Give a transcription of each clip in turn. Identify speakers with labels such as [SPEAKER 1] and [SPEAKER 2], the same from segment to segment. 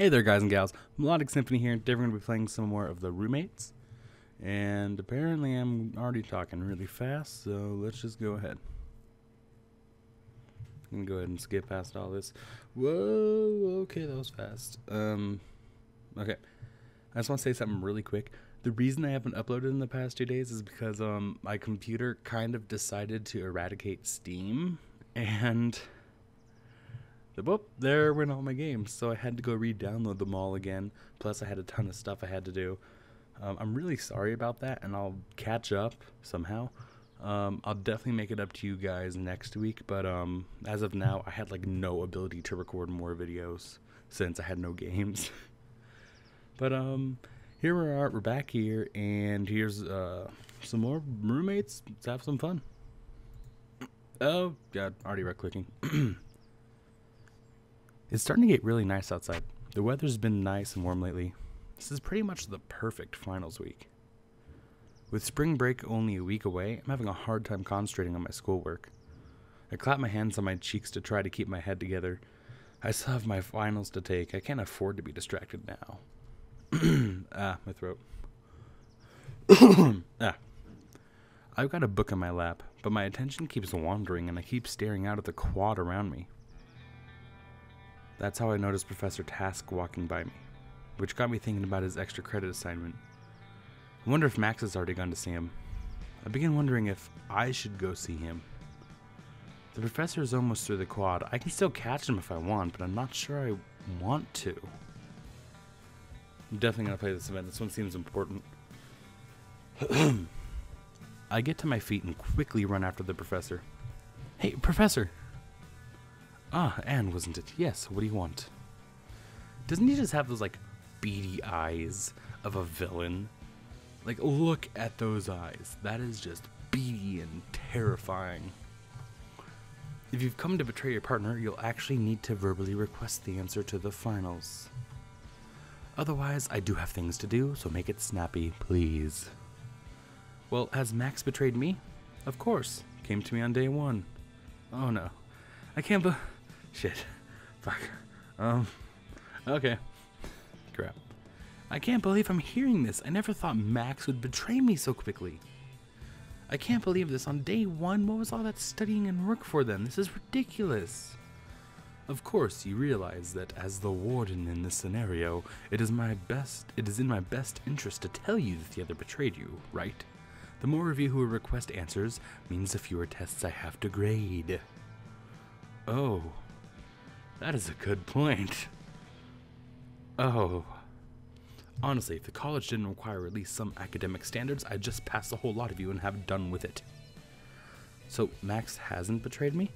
[SPEAKER 1] Hey there, guys and gals. Melodic Symphony here. Today we're going to be playing some more of the Roommates. And apparently I'm already talking really fast, so let's just go ahead. I'm going to go ahead and skip past all this. Whoa, okay, that was fast. Okay. I just want to say something really quick. The reason I haven't uploaded in the past 2 days is because my computer kind of decided to eradicate Steam, and whoop, there went all my games, so I had to go re-download them all again, plus I had a ton of stuff I had to do. I'm really sorry about that, and I'll catch up somehow. I'll definitely make it up to you guys next week, but as of now, I had like no ability to record more videos since I had no games. But here we are, we're back here, and here's some more Roommates. Let's have some fun. Oh, God, already right-clicking. It's starting to get really nice outside. The weather's been nice and warm lately. This is pretty much the perfect finals week. With spring break only a week away, I'm having a hard time concentrating on my schoolwork. I clap my hands on my cheeks to try to keep my head together. I still have my finals to take. I can't afford to be distracted now. My throat. I've got a book in my lap, but my attention keeps wandering and I keep staring out at the quad around me. That's how I noticed Professor Task walking by me, which got me thinking about his extra credit assignment. I wonder if Max has already gone to see him. I begin wondering if I should go see him. The professor is almost through the quad. I can still catch him if I want, but I'm not sure I want to. I'm definitely going to play this event. This one seems important. I get to my feet and quickly run after the professor. Hey, Professor! Ah, Anne, wasn't it? Yes, what do you want? Doesn't he just have those, like, beady eyes of a villain? Like, look at those eyes. That is just beady and terrifying. If you've come to betray your partner, you'll actually need to verbally request the answer to the finals. Otherwise, I do have things to do, so make it snappy, please. Well, has Max betrayed me? Of course. Came to me on day 1. Oh, no. I can't Shit. Fuck. Okay. Crap. I can't believe I'm hearing this. I never thought Max would betray me so quickly. I can't believe this. On day 1, what was all that studying and work for then? This is ridiculous. Of course, you realize that as the warden in this scenario, it is in my best interest to tell you that the other betrayed you, right? The more of you who request answers means the fewer tests I have to grade. Oh. That is a good point. Oh. Honestly, if the college didn't require at least some academic standards, I'd just pass a whole lot of you and have done with it. So, Max hasn't betrayed me?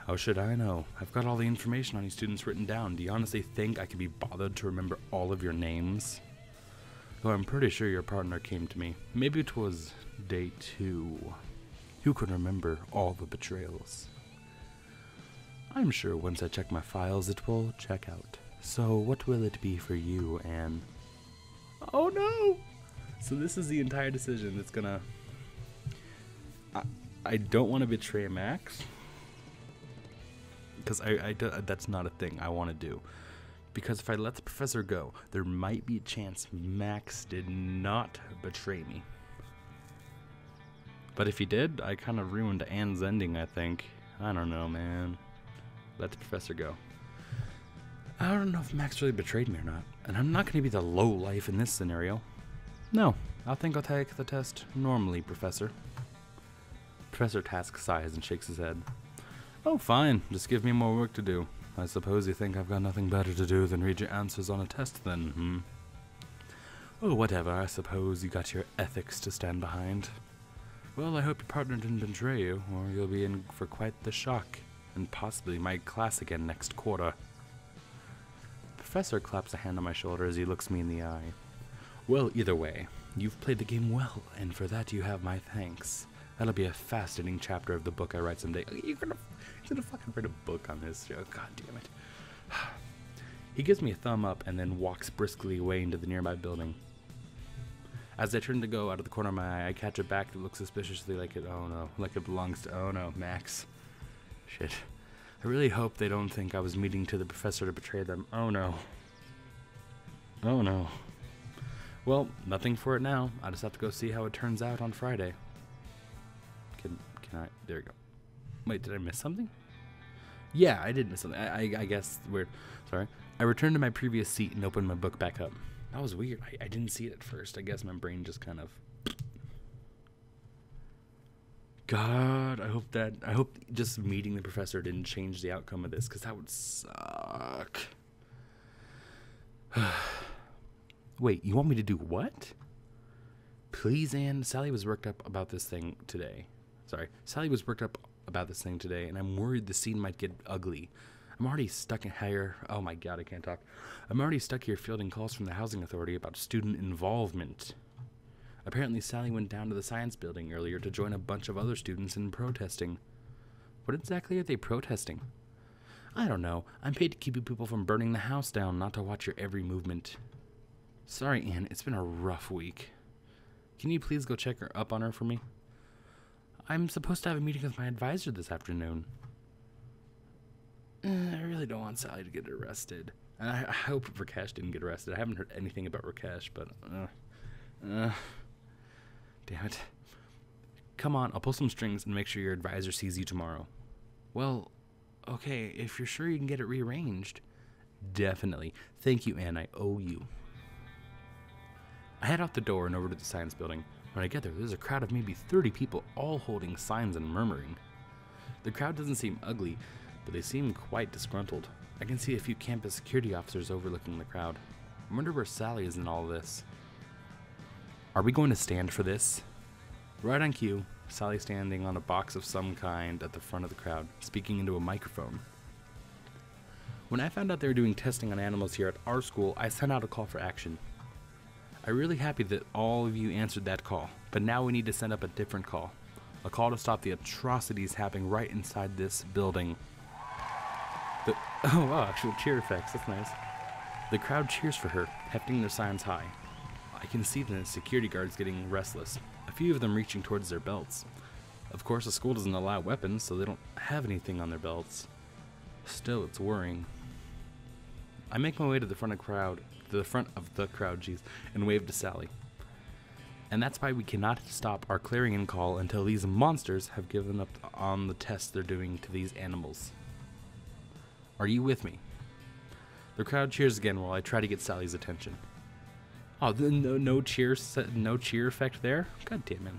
[SPEAKER 1] How should I know? I've got all the information on you students written down. Do you honestly think I can be bothered to remember all of your names? Though I'm pretty sure your partner came to me. Maybe it was day 2. Who could remember all the betrayals? I'm sure once I check my files, it will check out. So what will it be for you, Anne? Oh no! So this is the entire decision that's gonna... I don't want to betray Max. Because that's not a thing I want to do. Because if I let the professor go, there might be a chance Max did not betray me. But if he did, I kind of ruined Anne's ending, I think. I don't know, man. Let the professor go. I don't know if Max really betrayed me or not, and I'm not going to be the lowlife in this scenario. No, I think I'll take the test normally, Professor. Professor Task sighs and shakes his head. Oh, fine. Just give me more work to do. I suppose you think I've got nothing better to do than read your answers on a test then, hmm? Oh, whatever. I suppose you got your ethics to stand behind. Well, I hope your partner didn't betray you, or you'll be in for quite the shock. And possibly my class again next quarter. The professor claps a hand on my shoulder as he looks me in the eye. Well, either way, you've played the game well, and for that you have my thanks. That'll be a fascinating chapter of the book I write someday. You're gonna fucking write a book on this show. God damn it. He gives me a thumb up and then walks briskly away into the nearby building. As I turn to go out of the corner of my eye, I catch it back that looks suspiciously like it belongs to, oh no, Max. Shit. I really hope they don't think I was meeting to the professor to betray them. Oh no. Oh no. Well, nothing for it now. I just have to go see how it turns out on Friday. Can I? There we go. Wait, did I miss something? Yeah, I did miss something. I guess weird. Sorry. I returned to my previous seat and opened my book back up. That was weird. I didn't see it at first. I guess my brain just kind of... God, I hope just meeting the professor didn't change the outcome of this, because that would suck. Wait, you want me to do what? Please, Anne. Sally was worked up about this thing today. Sally was worked up about this thing today, and I'm worried the scene might get ugly. I'm already stuck in here. Oh my God, I can't talk. I'm already stuck here fielding calls from the housing authority about student involvement. Apparently, Sally went down to the science building earlier to join a bunch of other students in protesting. What exactly are they protesting? I don't know. I'm paid to keep you people from burning the house down, not to watch your every movement. Sorry, Anne. It's been a rough week. Can you please go check her up on her for me? I'm supposed to have a meeting with my advisor this afternoon. I really don't want Sally to get arrested. And I hope Rakesh didn't get arrested. I haven't heard anything about Rakesh, but... damn it. Come on, I'll pull some strings and make sure your advisor sees you tomorrow. Well, okay, if you're sure you can get it rearranged. Definitely. Thank you, Anne. I owe you. I head out the door and over to the science building. When I get there, there's a crowd of maybe 30 people all holding signs and murmuring. The crowd doesn't seem ugly, but they seem quite disgruntled. I can see a few campus security officers overlooking the crowd. I wonder where Sally is in all this. Are we going to stand for this? Right on cue, Sally standing on a box of some kind at the front of the crowd, speaking into a microphone. When I found out they were doing testing on animals here at our school, I sent out a call for action. I'm really happy that all of you answered that call, but now we need to send up a different call. A call to stop the atrocities happening right inside this building. Oh wow, actual cheer effects, that's nice. The crowd cheers for her, hefting their signs high. I can see the security guards getting restless, a few of them reaching towards their belts. Of course, the school doesn't allow weapons, so they don't have anything on their belts. Still, it's worrying. I make my way to the front of the crowd, and wave to Sally. And that's why we cannot stop our clarion call until these monsters have given up on the tests they're doing to these animals. Are you with me? The crowd cheers again while I try to get Sally's attention. Oh, no cheer effect there? God damn it.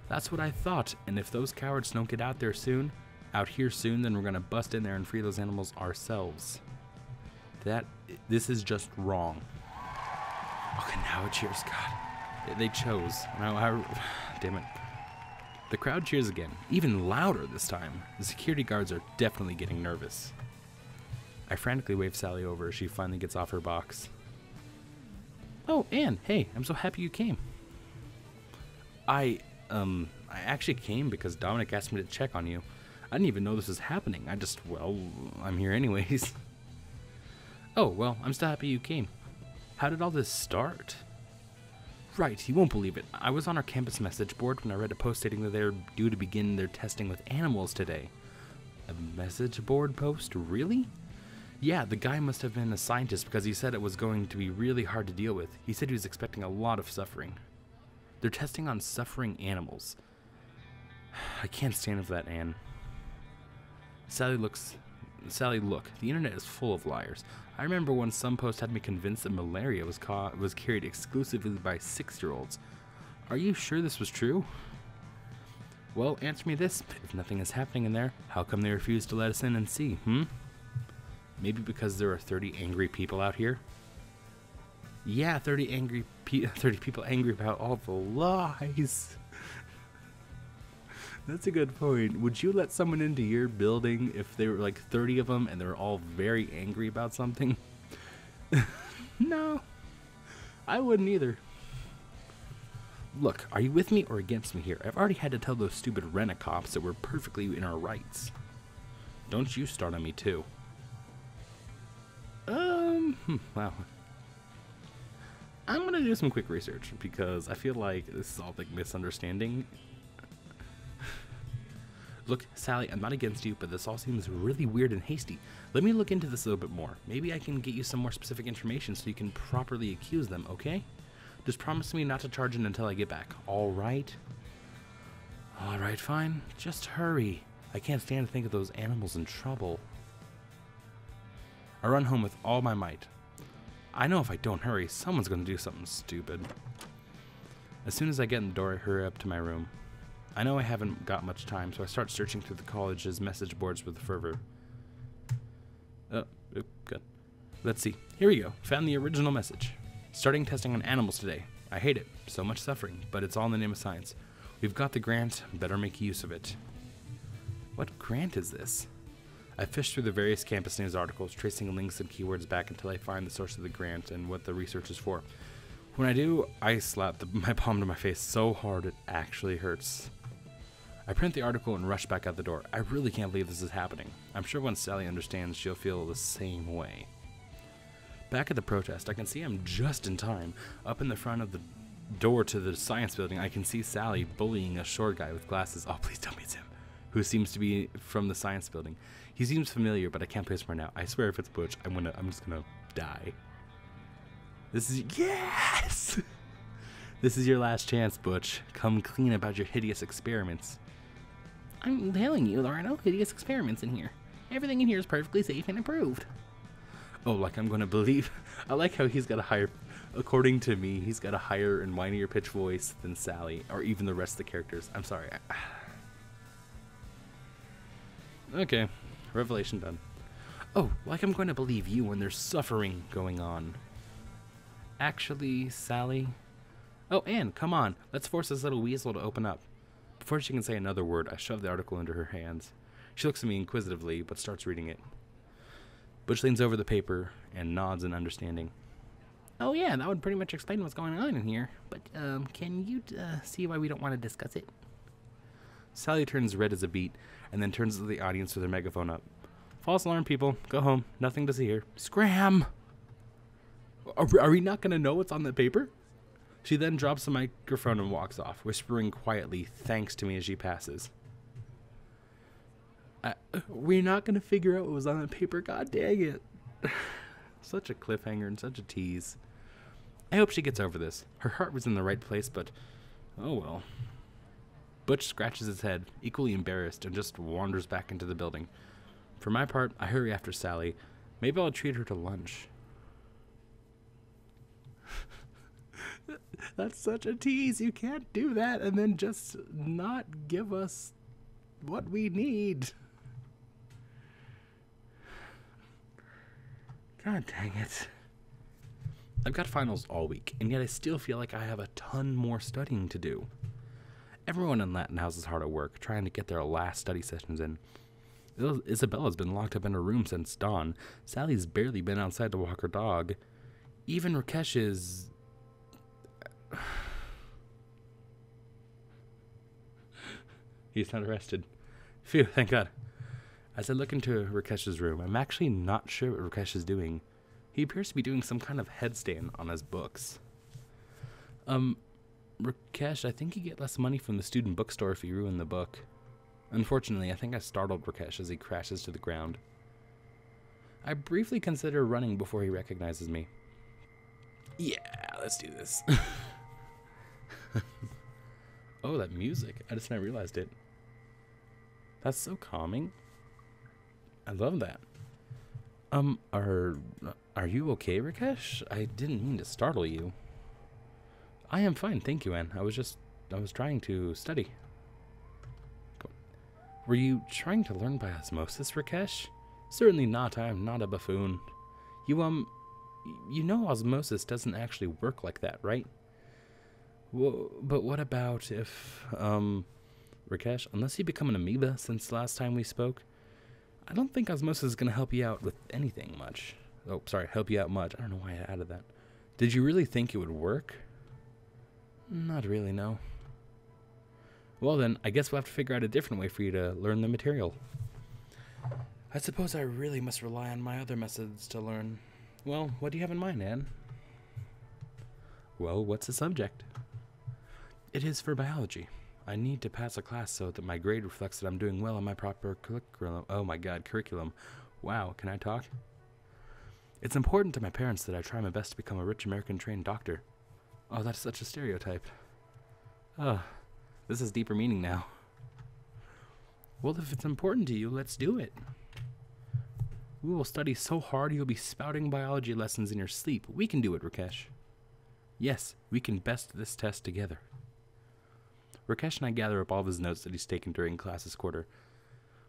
[SPEAKER 1] That's what I thought, and if those cowards don't get out here soon, then we're gonna bust in there and free those animals ourselves. This is just wrong. Okay, now it cheers. God, they chose. Now, damn it. The crowd cheers again, even louder this time. The security guards are definitely getting nervous. I frantically wave Sally over as she finally gets off her box. Oh, Anne, hey, I'm so happy you came. I actually came because Dominic asked me to check on you. I didn't even know this was happening. I'm here anyways. Oh, well, I'm so happy you came. How did all this start? Right, you won't believe it. I was on our campus message board when I read a post stating that they're due to begin their testing with animals today. A message board post? Really? Yeah, the guy must have been a scientist because he said it was going to be really hard to deal with. He said he was expecting a lot of suffering. They're testing on suffering animals. I can't stand for that, Anne. Sally, look. The internet is full of liars. I remember when some post had me convinced that malaria was carried exclusively by 6-year-olds. Are you sure this was true? Well, answer me this. If nothing is happening in there, how come they refuse to let us in and see, Maybe because there are 30 angry people out here? Yeah, 30 people angry about all the lies. That's a good point. Would you let someone into your building if there were like 30 of them and they were all very angry about something? No, I wouldn't either. Look, are you with me or against me here? I've already had to tell those stupid rent-a-cops that we're perfectly in our rights. Don't you start on me too. Wow. I'm gonna do some quick research because I feel like this is all like misunderstanding. Look, Sally, I'm not against you, but this all seems really weird and hasty. Let me look into this a little bit more. Maybe I can get you some more specific information so you can properly accuse them, okay? Just promise me not to charge in until I get back, all right? All right, fine. Just hurry. I can't stand to think of those animals in trouble. I run home with all my might. I know if I don't hurry, someone's going to do something stupid. As soon as I get in the door, I hurry up to my room. I know I haven't got much time, so I start searching through the college's message boards with fervor. Oh, good. Let's see. Here we go. Found the original message. Starting testing on animals today. I hate it. So much suffering, but it's all in the name of science. We've got the grant. Better make use of it. What grant is this? I fish through the various campus news articles, tracing links and keywords back until I find the source of the grant and what the research is for. When I do, I slap my palm to my face so hard it actually hurts. I print the article and rush back out the door. I really can't believe this is happening. I'm sure once Sally understands, she'll feel the same way. Back at the protest, I can see I'm just in time. Up in the front of the door to the science building, I can see Sally bullying a short guy with glasses. Oh, please tell me it's him. Who seems to be from the science building. He seems familiar, but I can't place him right now. I swear if it's Butch, I'm just gonna die. This is, yes! This is your last chance, Butch. Come clean about your hideous experiments. I'm telling you, there are no hideous experiments in here. Everything in here is perfectly safe and approved. Oh, like I'm gonna believe. I like how he's got a higher, according to me, he's got a higher and whinier pitch voice than Sally, or even the rest of the characters. I'm sorry. Okay, revelation done. Oh, like I'm going to believe you when there's suffering going on. Actually, Sally. Oh, Anne, come on. Let's force this little weasel to open up. Before she can say another word, I shove the article into her hands. She looks at me inquisitively, but starts reading it. Butch leans over the paper and nods in understanding. Oh yeah, that would pretty much explain what's going on in here. But, can you see why we don't want to discuss it? Sally turns red as a beet, and then turns to the audience with her megaphone up. False alarm, people. Go home. Nothing to see here. Scram! Are we not going to know what's on the paper? She then drops the microphone and walks off, whispering quietly thanks to me as she passes. We're not going to figure out what was on the paper. God dang it. Such a cliffhanger and such a tease. I hope she gets over this. Her heart was in the right place, but oh well. Butch scratches his head, equally embarrassed, and just wanders back into the building. For my part, I hurry after Sally. Maybe I'll treat her to lunch. That's such a tease. You can't do that and then just not give us what we need. God dang it. I've got finals all week, and yet I still feel like I have a ton more studying to do. Everyone in Latin House is hard at work, trying to get their last study sessions in. Isabella's been locked up in her room since dawn. Sally's barely been outside to walk her dog. Even Rakesh is... He's not arrested. Phew, thank God. As I look into Rakesh's room, I'm actually not sure what Rakesh is doing. He appears to be doing some kind of headstand on his books. Rakesh, I think you get less money from the student bookstore if you ruin the book. Unfortunately, I think I startled Rakesh as he crashes to the ground. I briefly consider running before he recognizes me. Yeah, let's do this. Oh, that music. I just not realized it. That's so calming. I love that. Are you okay, Rakesh? I didn't mean to startle you. I am fine, thank you, Anne. I was trying to study. Were you trying to learn by osmosis, Rakesh? Certainly not. I am not a buffoon. You know osmosis doesn't actually work like that, right? Well, but what about if, Rakesh, unless you become an amoeba since last time we spoke, I don't think osmosis is going to help you out with anything much. Oh, sorry, help you out much. I don't know why I added that. Did you really think it would work? Not really, no. Well then, I guess we'll have to figure out a different way for you to learn the material. I suppose I really must rely on my other methods to learn. Well, what do you have in mind, Anne? Well, what's the subject? It is for biology. I need to pass a class so that my grade reflects that I'm doing well in my proper curriculum. Oh my god, curriculum. Wow, can I talk? It's important to my parents that I try my best to become a rich American-trained doctor. Oh, that's such a stereotype. Oh, this has deeper meaning now. Well, if it's important to you, let's do it. We will study so hard you'll be spouting biology lessons in your sleep. We can do it, Rakesh. Yes, we can best this test together. Rakesh and I gather up all of his notes that he's taken during class this quarter.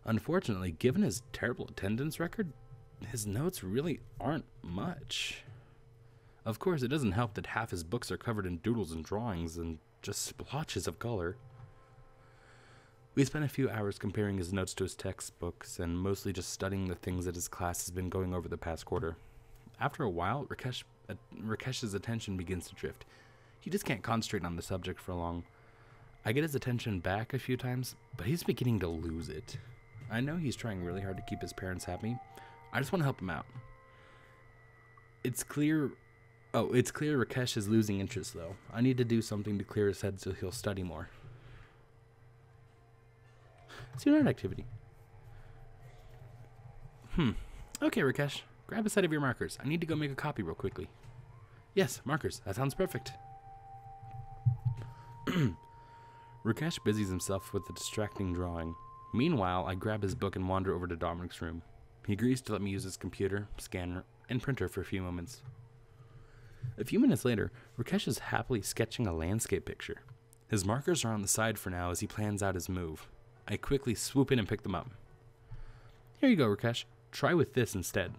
[SPEAKER 1] Unfortunately, given his terrible attendance record, his notes really aren't much. Of course, it doesn't help that half his books are covered in doodles and drawings and just splotches of color. We spent a few hours comparing his notes to his textbooks and mostly just studying the things that his class has been going over the past quarter. After a while, Rakesh's attention begins to drift. He just can't concentrate on the subject for long. I get his attention back a few times, but he's beginning to lose it. I know he's trying really hard to keep his parents happy. I just want to help him out. It's clear Rakesh is losing interest, though. I need to do something to clear his head so he'll study more. Student activity. Okay, Rakesh. Grab a set of your markers. I need to go make a copy real quickly. Yes, markers. That sounds perfect. Rakesh busies himself with the distracting drawing. Meanwhile, I grab his book and wander over to Dominic's room. He agrees to let me use his computer, scanner, and printer for a few moments. A few minutes later, Rakesh is happily sketching a landscape picture. His markers are on the side for now as he plans out his move. I quickly swoop in and pick them up. Here you go, Rakesh. Try with this instead.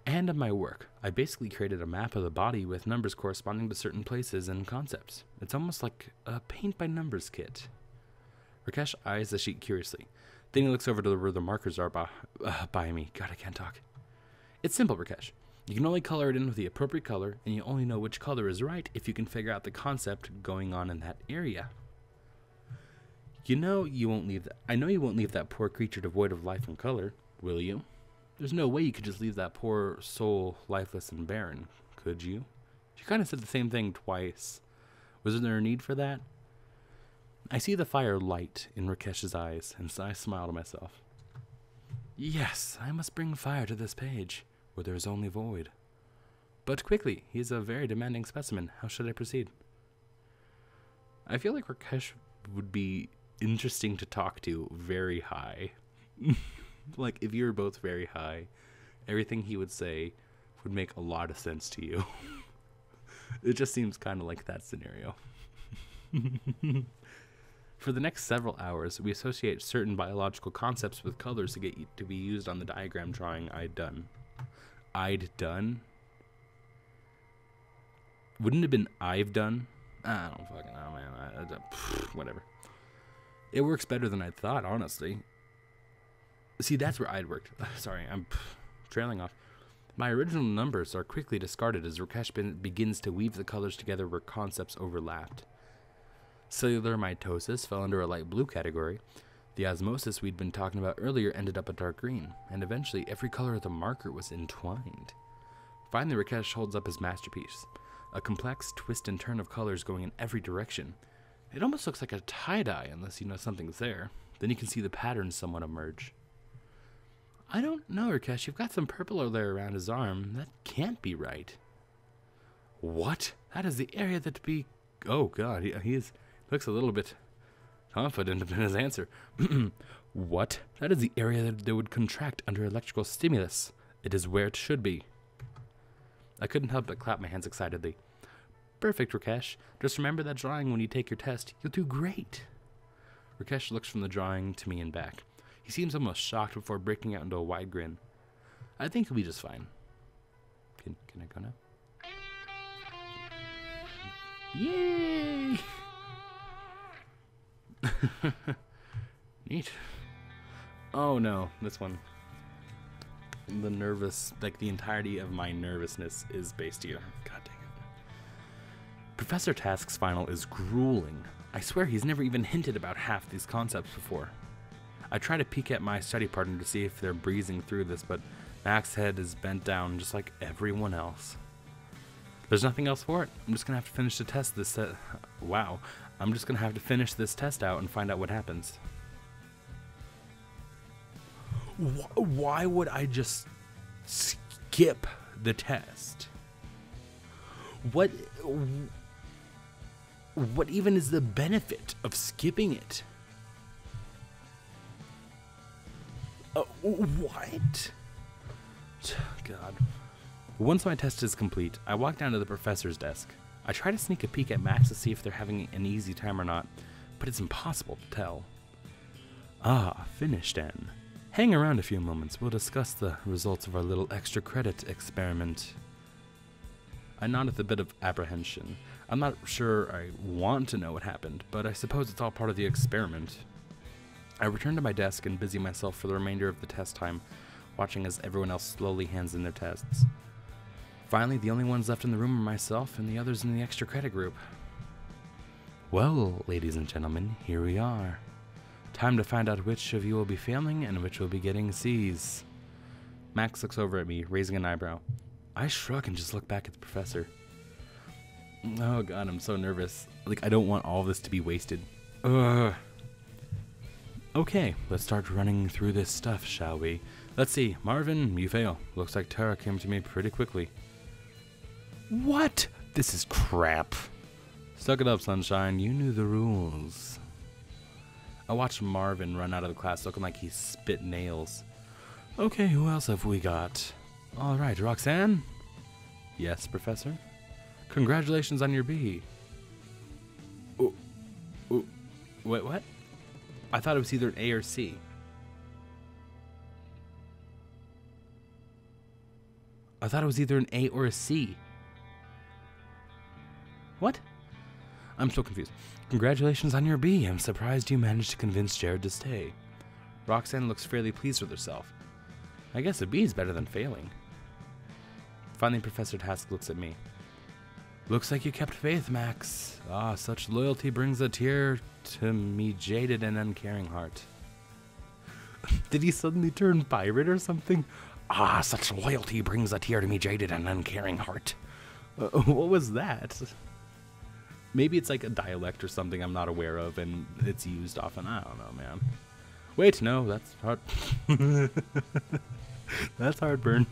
[SPEAKER 1] And of my work, I basically created a map of the body with numbers corresponding to certain places and concepts. It's almost like a paint-by-numbers kit. Rakesh eyes the sheet curiously. Then he looks over to where the markers are by me. God, I can't talk. It's simple, Rakesh. You can only color it in with the appropriate color, and you only know which color is right if you can figure out the concept going on in that area. I know you won't leave that poor creature devoid of life and color, will you? There's no way you could just leave that poor soul lifeless and barren, could you? You kind of said the same thing twice. Was there a need for that? I see the fire light in Rakesh's eyes, and I smile to myself. Yes, I must bring fire to this page, where there is only void. But quickly, he is a very demanding specimen. How should I proceed? I feel like Rakesh would be interesting to talk to very high. Like, if you were both very high, everything he would say would make a lot of sense to you. It just seems kind of like that scenario. For the next several hours, we associate certain biological concepts with colors to be used on the diagram drawing I'd done. Wouldn't it have been I've done? I don't fucking know, man. Whatever. It works better than I thought, honestly. See, that's where I'd worked. Sorry, I'm trailing off. My original numbers are quickly discarded as Rakesh begins to weave the colors together where concepts overlapped. Cellular mitosis fell under a light blue category. The osmosis we'd been talking about earlier ended up a dark green, and eventually every color of the marker was entwined. Finally, Rakesh holds up his masterpiece, a complex twist and turn of colors going in every direction. It almost looks like a tie-dye unless you know something's there. Then you can see the patterns somewhat emerge. I don't know, Rakesh. You've got some purple there around his arm. That can't be right. What? That is the area that be... Oh, God. He looks a little bit confident in his answer. What? That is the area that would contract under electrical stimulus. It is where it should be. I couldn't help but clap my hands excitedly. Perfect, Rakesh. Just remember that drawing when you take your test. You'll do great. Rakesh looks from the drawing to me and back. He seems almost shocked before breaking out into a wide grin. I think he'll be just fine. Can I go now? Yay! Neat. Oh no, this one. The entirety of my nervousness is based here. God dang it. Professor Task's final is grueling. I swear he's never even hinted about half these concepts before. I try to peek at my study partner to see if they're breezing through this, but Mac's head is bent down just like everyone else. There's nothing else for it. I'm just gonna have to finish the test this wow. I'm just gonna have to finish this test out and find out what happens. Why would I just skip the test? What even is the benefit of skipping it? What? God. Once my test is complete, I walk down to the professor's desk. I try to sneak a peek at Max to see if they're having an easy time or not, but it's impossible to tell. Ah, finished, Anne. Hang around a few moments. We'll discuss the results of our little extra credit experiment. I nod with a bit of apprehension. I'm not sure I want to know what happened, but I suppose it's all part of the experiment. I return to my desk and busy myself for the remainder of the test time, watching as everyone else slowly hands in their tests. Finally, the only ones left in the room are myself and the others in the extra credit group. Well, ladies and gentlemen, here we are. Time to find out which of you will be failing and which will be getting C's. Max looks over at me, raising an eyebrow. I shrug and just look back at the professor. Oh god, I'm so nervous. Like, I don't want all of this to be wasted. Ugh. Okay, let's start running through this stuff, shall we? Let's see. Marvin, you fail. Looks like Tara came to me pretty quickly. What? This is crap. Suck it up, sunshine. You knew the rules. I watched Marvin run out of the class looking like he spit nails. Okay, who else have we got? All right, Roxanne? Yes, Professor? Congratulations on your B. Wait, what? I thought it was either an A or C. I thought it was either an A or a C. What? I'm so confused. Congratulations on your B. I'm surprised you managed to convince Jared to stay. Roxanne looks fairly pleased with herself. I guess a B is better than failing. Finally, Professor Task looks at me. Looks like you kept faith, Max. Ah, such loyalty brings a tear to me jaded and uncaring heart. Did he suddenly turn pirate or something? Ah, such loyalty brings a tear to me jaded and uncaring heart. What was that? Maybe it's like a dialect or something I'm not aware of and it's used often. I don't know, man. Wait, no, that's hard. That's heartburn.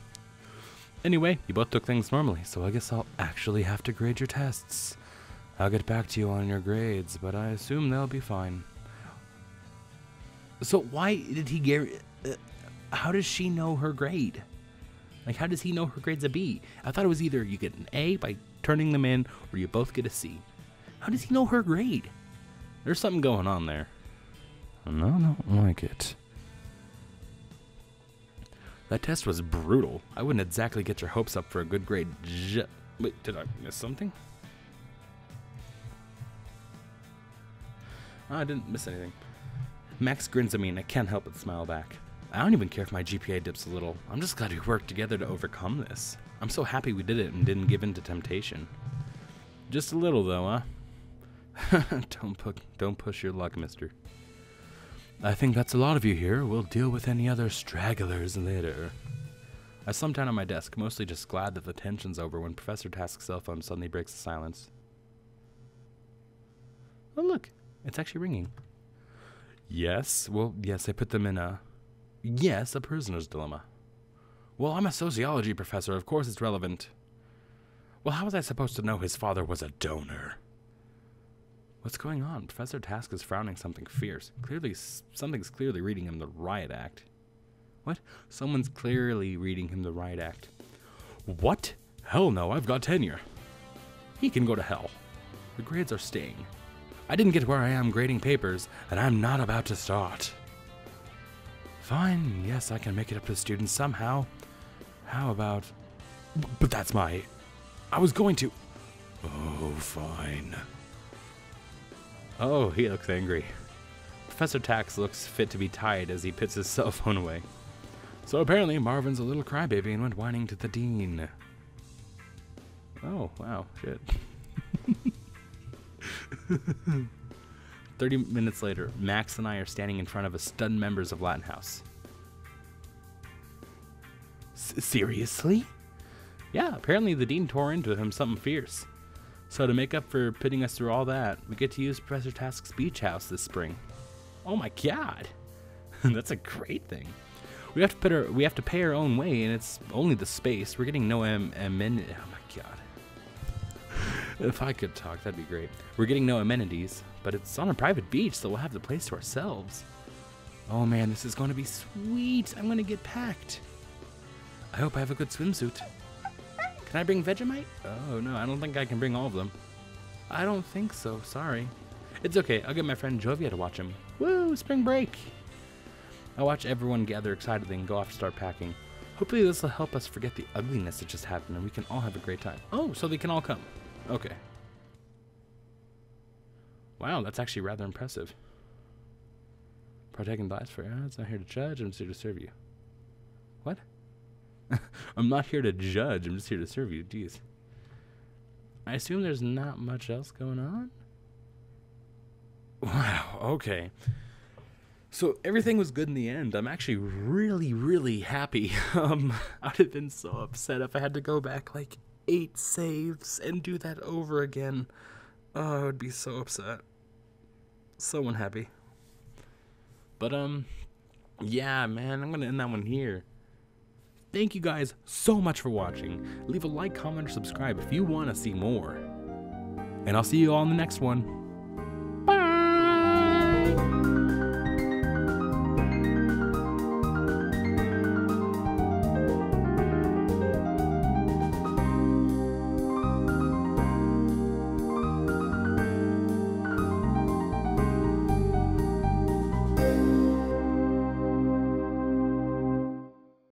[SPEAKER 1] Anyway, you both took things normally, so I guess I'll actually have to grade your tests. I'll get back to you on your grades, but I assume they'll be fine. So why did he get... how does she know her grade? Like, how does he know her grade's a B? I thought it was either you get an A by turning them in, or you both get a C. How does he know her grade? There's something going on there. No, I don't like it. That test was brutal. I wouldn't exactly get your hopes up for a good grade. Wait, did I miss something? Oh, I didn't miss anything. Max grins at me and I can't help but smile back. I don't even care if my GPA dips a little. I'm just glad we worked together to overcome this. I'm so happy we did it and didn't give in to temptation. Just a little though, huh? Don't push your luck, mister. I think that's a lot of you here. We'll deal with any other stragglers later. I slumped down on my desk, mostly just glad that the tension's over when Professor Task's cell phone suddenly breaks the silence. Oh look, it's actually ringing. Yes, well, yes, I put them in a... Yes, a prisoner's dilemma. Well, I'm a sociology professor, of course it's relevant. Well, how was I supposed to know his father was a donor? What's going on? Professor Task is frowning something fierce. Something's clearly reading him the riot act. What? Someone's clearly reading him the riot act. What? Hell no, I've got tenure. He can go to hell. The grades are staying. I didn't get where I am grading papers, and I'm not about to start. Fine, yes, I can make it up to the students somehow. How about... But that's my... I was going to... Oh, fine. Oh, he looks angry. Professor Tax looks fit to be tied as he puts his cell phone away. So apparently Marvin's a little crybaby and went whining to the dean. Oh, wow, shit. 30 minutes later, Max and I are standing in front of a stunned members of Latin House. Seriously? Yeah, apparently the dean tore into him something fierce. So to make up for putting us through all that, we get to use Professor Task's beach house this spring. Oh my god! That's a great thing. We have to pay our own way, and it's only the space. We're getting no amenities. Oh my god! If I could talk, that'd be great. We're getting no amenities, but it's on a private beach, so we'll have the place to ourselves. Oh man, this is going to be sweet. I'm going to get packed. I hope I have a good swimsuit. Can I bring Vegemite? Oh no, I don't think I can bring all of them. I don't think so, sorry. It's okay, I'll get my friend Jovia to watch him. Woo, spring break! I'll watch everyone gather excitedly and go off to start packing. Hopefully this will help us forget the ugliness that just happened and we can all have a great time. Oh, so they can all come. Okay. Wow, that's actually rather impressive. Protecting lives for it's not here to judge, I'm just here to serve you. What? I'm not here to judge, I'm just here to serve you. Jeez. I assume there's not much else going on? Wow, okay. So everything was good in the end. I'm actually really, really happy. I'd have been so upset if I had to go back like 8 saves and do that over again. Oh, I would be so upset. So unhappy. But, yeah, man, I'm gonna end that one here. Thank you guys so much for watching. Leave a like, comment, or subscribe if you want to see more. And I'll see you all in the next one.